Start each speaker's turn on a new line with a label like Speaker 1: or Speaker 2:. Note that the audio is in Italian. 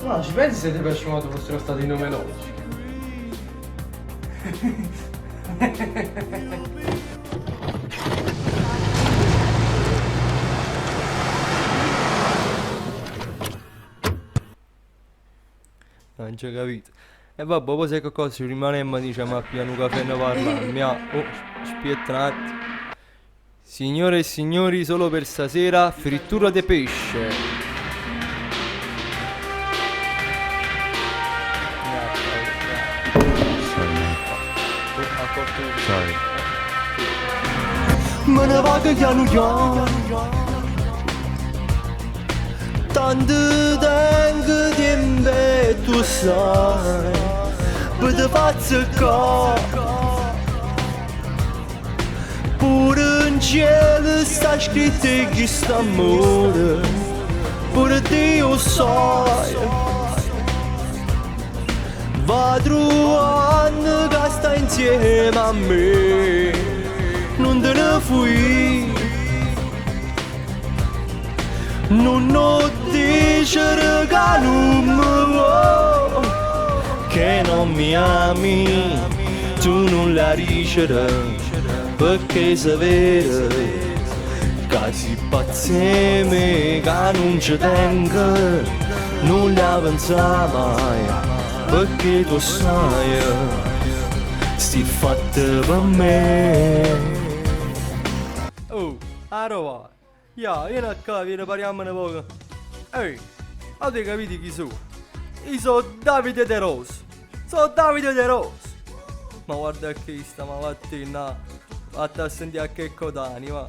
Speaker 1: No, ci pensi se ti piacciono quanto fossero stati numerosi?
Speaker 2: Non ci ho capito. E vabbè, poi sai che cosa? Ci rimaniamo e diciamo a piano caffè e ne parliamo. Oh, aspetta un attimo. Signore e signori, solo per stasera, frittura di pesce.
Speaker 3: Sorry.
Speaker 2: Me ne vado a New York. Tanto tempo tempo tu sai. Per te faccio qua. Pure in cielo sta scritto che sta amore. Pure Dio sai. Va trovando che sta insieme a me. Non te ne fui. Non ho dice che non mi vuoi, che non mi ami, tu non la ricerai, perché sapere che si pazzeme, che non ci tengo, non la pensa mai, perché tu sai, sti fatte per me. Oh, arova. Ya, vieni qua, vieni parliamone poco. Ehi, avete capito chi sono? Io sono Davide De Rose. Sono Davide De Rose. Ma guarda che sta mattina. Vatta a sentire a che codani, va.